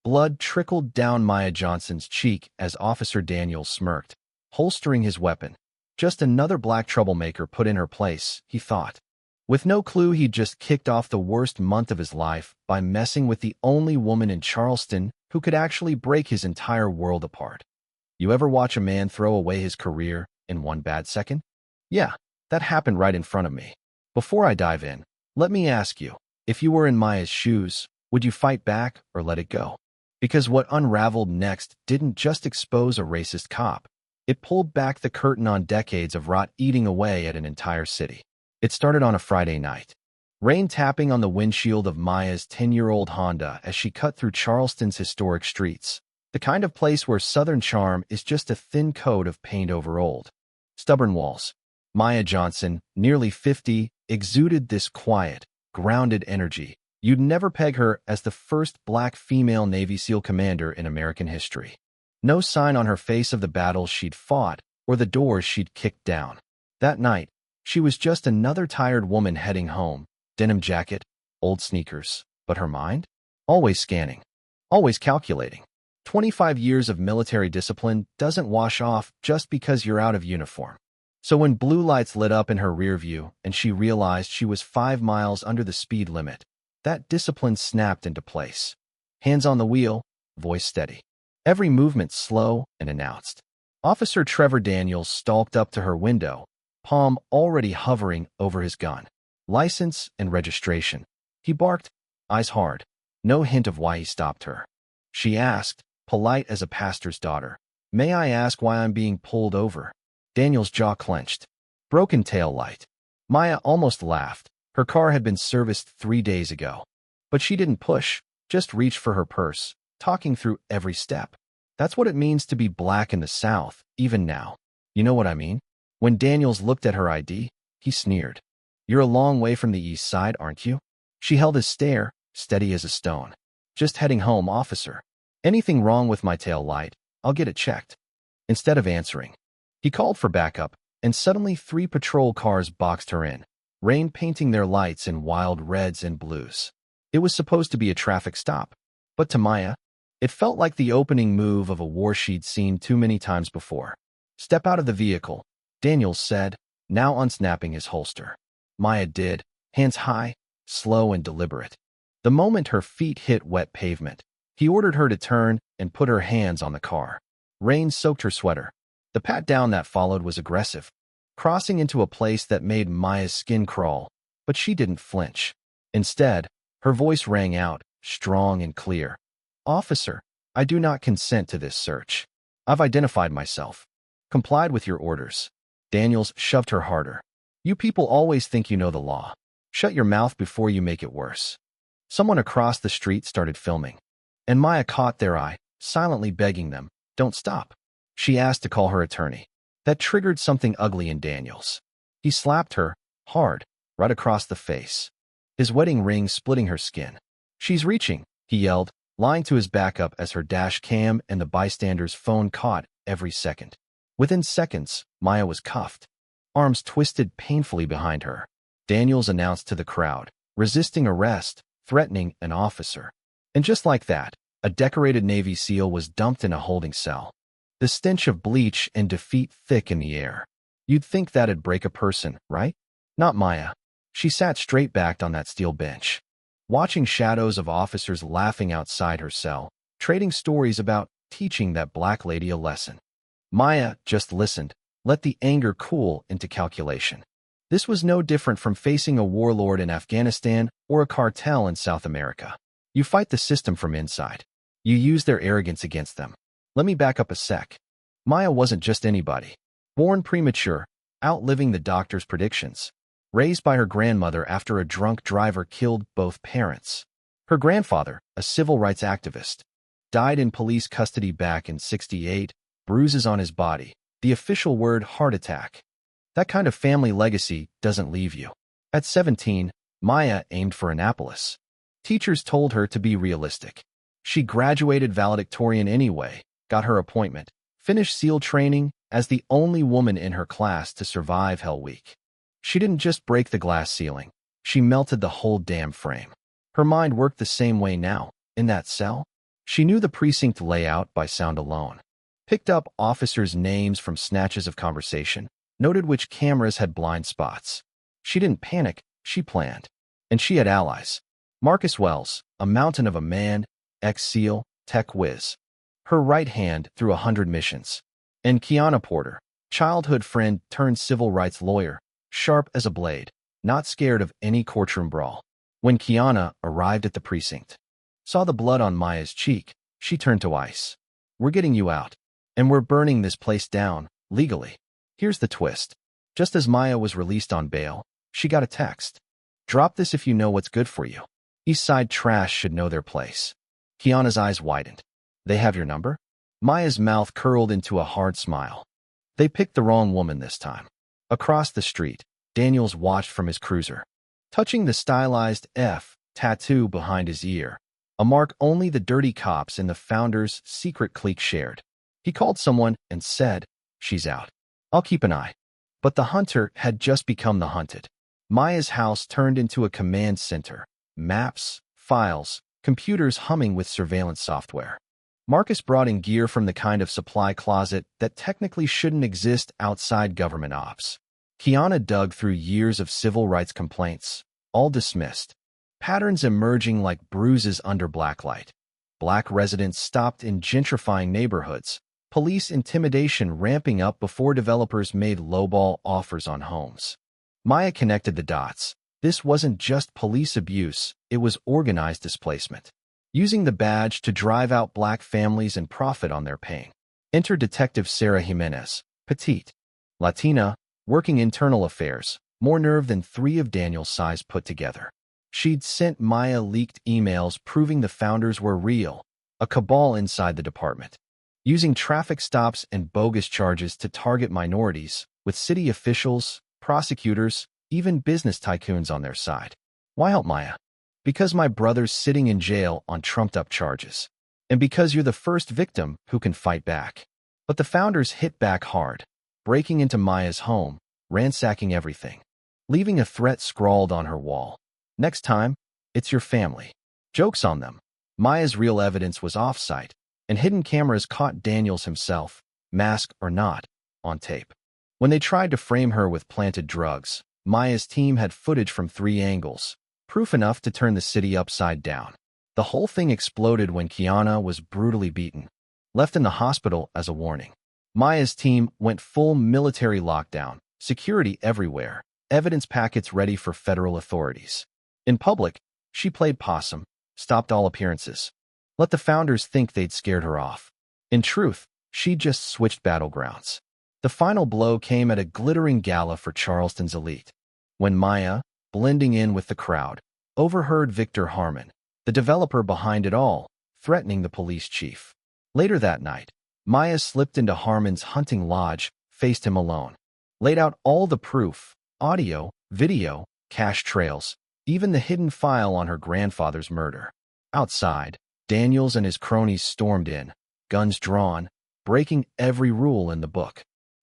Blood trickled down Maya Johnson's cheek as Officer Daniels smirked, holstering his weapon. Just another black troublemaker put in her place, he thought. With no clue, he'd just kicked off the worst month of his life by messing with the only woman in Charleston who could actually break his entire world apart. You ever watch a man throw away his career in one bad second? Yeah, that happened right in front of me. Before I dive in, let me ask you, if you were in Maya's shoes, would you fight back or let it go? Because what unraveled next didn't just expose a racist cop. It pulled back the curtain on decades of rot eating away at an entire city. It started on a Friday night. Rain tapping on the windshield of Maya's 10-year-old Honda as she cut through Charleston's historic streets, the kind of place where Southern charm is just a thin coat of paint over old, stubborn walls. Maya Johnson, nearly 50, exuded this quiet, grounded energy. You'd never peg her as the first black female Navy SEAL commander in American history. No sign on her face of the battles she'd fought or the doors she'd kicked down. That night, she was just another tired woman heading home, denim jacket, old sneakers, but her mind? Always scanning, always calculating. 25 years of military discipline doesn't wash off just because you're out of uniform. So when blue lights lit up in her rear view and she realized she was 5 miles under the speed limit, that discipline snapped into place. Hands on the wheel, voice steady. Every movement slow and announced. Officer Trevor Daniels stalked up to her window, palm already hovering over his gun. License and registration. He barked, eyes hard. No hint of why he stopped her. She asked, polite as a pastor's daughter, "May I ask why I'm being pulled over?" Daniel's jaw clenched. Broken tail light. Maya almost laughed. Her car had been serviced 3 days ago. But she didn't push, just reached for her purse, talking through every step. That's what it means to be black in the South, even now. You know what I mean? When Daniels looked at her ID, he sneered. "You're a long way from the east side, aren't you?" She held his stare, steady as a stone. "Just heading home, officer. Anything wrong with my tail light? I'll get it checked." Instead of answering, he called for backup, and suddenly 3 patrol cars boxed her in, rain painting their lights in wild reds and blues. It was supposed to be a traffic stop, but to Maya, it felt like the opening move of a war she'd seen too many times before. "Step out of the vehicle," Daniels said, now unsnapping his holster. Maya did, hands high, slow and deliberate. The moment her feet hit wet pavement, he ordered her to turn and put her hands on the car. Rain soaked her sweater. The pat-down that followed was aggressive, crossing into a place that made Maya's skin crawl, but she didn't flinch. Instead, her voice rang out, strong and clear. "Officer, I do not consent to this search. I've identified myself. Complied with your orders." Daniels shoved her harder. "You people always think you know the law. Shut your mouth before you make it worse." Someone across the street started filming, and Maya caught their eye, silently begging them, "Don't stop." She asked to call her attorney. That triggered something ugly in Daniels. He slapped her, hard, right across the face, his wedding ring splitting her skin. "She's reaching," he yelled, lying to his backup as her dash cam and the bystander's phone caught every second. Within seconds, Maya was cuffed, arms twisted painfully behind her. Daniels announced to the crowd, resisting arrest, threatening an officer. And just like that, a decorated Navy SEAL was dumped in a holding cell. The stench of bleach and defeat thick in the air. You'd think that'd break a person, right? Not Maya. She sat straight-backed on that steel bench, watching shadows of officers laughing outside her cell, trading stories about teaching that black lady a lesson. Maya just listened, let the anger cool into calculation. This was no different from facing a warlord in Afghanistan or a cartel in South America. You fight the system from inside. You use their arrogance against them. Let me back up a sec. Maya wasn't just anybody. Born premature, outliving the doctor's predictions. Raised by her grandmother after a drunk driver killed both parents. Her grandfather, a civil rights activist, died in police custody back in '68, bruises on his body, the official word heart attack. That kind of family legacy doesn't leave you. At 17, Maya aimed for Annapolis. Teachers told her to be realistic. She graduated valedictorian anyway, got her appointment, finished SEAL training as the only woman in her class to survive Hell Week. She didn't just break the glass ceiling. She melted the whole damn frame. Her mind worked the same way now, in that cell. She knew the precinct layout by sound alone, picked up officers' names from snatches of conversation, noted which cameras had blind spots. She didn't panic, she planned. And she had allies. Marcus Wells, a mountain of a man, ex-SEAL, tech whiz. Her right hand through 100 missions. And Kiana Porter, childhood friend turned civil rights lawyer, sharp as a blade, not scared of any courtroom brawl. When Kiana arrived at the precinct, saw the blood on Maya's cheek, she turned to ice. We're getting you out. And we're burning this place down, legally. Here's the twist. Just as Maya was released on bail, she got a text. Drop this if you know what's good for you. East Side trash should know their place. Kiana's eyes widened. They have your number? Maya's mouth curled into a hard smile. They picked the wrong woman this time. Across the street, Daniels watched from his cruiser, touching the stylized F tattoo behind his ear, a mark only the dirty cops in the founder's secret clique shared. He called someone and said, she's out. I'll keep an eye. But the hunter had just become the hunted. Maya's house turned into a command center. Maps, files, computers humming with surveillance software. Marcus brought in gear from the kind of supply closet that technically shouldn't exist outside government ops. Kiana dug through years of civil rights complaints, all dismissed. Patterns emerging like bruises under blacklight. Black residents stopped in gentrifying neighborhoods. Police intimidation ramping up before developers made lowball offers on homes. Maya connected the dots. This wasn't just police abuse, it was organized displacement. Using the badge to drive out black families and profit on their pain. Enter Detective Sarah Jimenez, petite, Latina, working internal affairs, more nerve than 3 of Daniel's size put together. She'd sent Maya leaked emails proving the founders were real, a cabal inside the department. Using traffic stops and bogus charges to target minorities, with city officials, prosecutors, even business tycoons on their side. Why help Maya? Because my brother's sitting in jail on trumped-up charges. And because you're the first victim who can fight back. But the founders hit back hard, breaking into Maya's home, ransacking everything, leaving a threat scrawled on her wall. Next time, it's your family. Joke's on them. Maya's real evidence was off-site, and hidden cameras caught Daniels himself, mask or not, on tape. When they tried to frame her with planted drugs, Maya's team had footage from 3 angles, proof enough to turn the city upside down. The whole thing exploded when Kiana was brutally beaten, left in the hospital as a warning. Maya's team went full military lockdown, security everywhere, evidence packets ready for federal authorities. In public, she played possum, stopped all appearances. Let the founders think they'd scared her off. In truth, she just switched battlegrounds. The final blow came at a glittering gala for Charleston's elite, when Maya, blending in with the crowd, overheard Victor Harmon, the developer behind it all, threatening the police chief. Later that night, Maya slipped into Harmon's hunting lodge, faced him alone, laid out all the proof, audio, video, cache trails, even the hidden file on her grandfather's murder. Outside, Daniels and his cronies stormed in, guns drawn, breaking every rule in the book.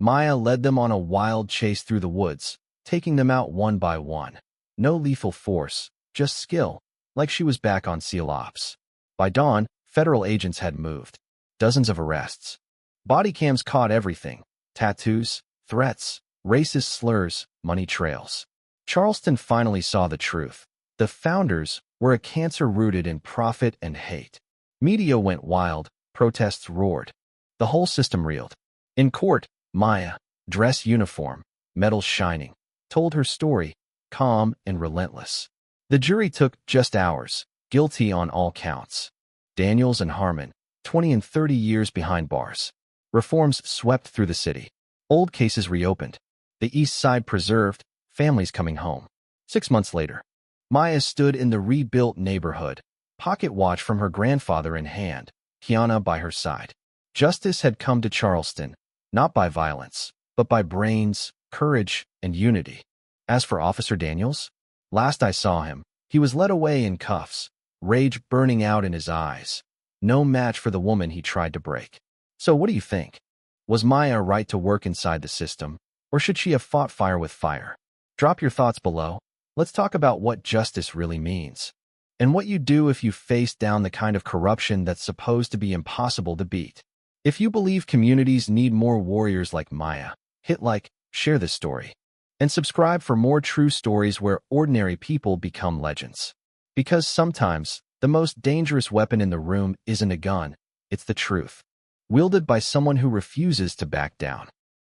Maya led them on a wild chase through the woods, taking them out one by one. No lethal force, just skill, like she was back on SEAL Ops. By dawn, federal agents had moved. Dozens of arrests. Body cams caught everything. Tattoos, threats, racist slurs, money trails. Charleston finally saw the truth. The founders were a cancer rooted in profit and hate. Media went wild, protests roared. The whole system reeled. In court, Maya, dress uniform, medals shining, told her story, calm and relentless. The jury took just hours, guilty on all counts. Daniels and Harmon, 20 and 30 years behind bars. Reforms swept through the city. Old cases reopened. The East Side preserved, families coming home. 6 months later, Maya stood in the rebuilt neighborhood, pocket watch from her grandfather in hand, Kiana by her side. Justice had come to Charleston, not by violence, but by brains, courage, and unity. As for Officer Daniels, last I saw him, he was led away in cuffs, rage burning out in his eyes. No match for the woman he tried to break. So what do you think? Was Maya right to work inside the system, or should she have fought fire with fire? Drop your thoughts below. Let's talk about what justice really means. and what you do if you face down the kind of corruption that's supposed to be impossible to beat. If you believe communities need more warriors like Maya, hit like, share this story, and subscribe for more true stories where ordinary people become legends. Because sometimes, the most dangerous weapon in the room isn't a gun, it's the truth, wielded by someone who refuses to back down.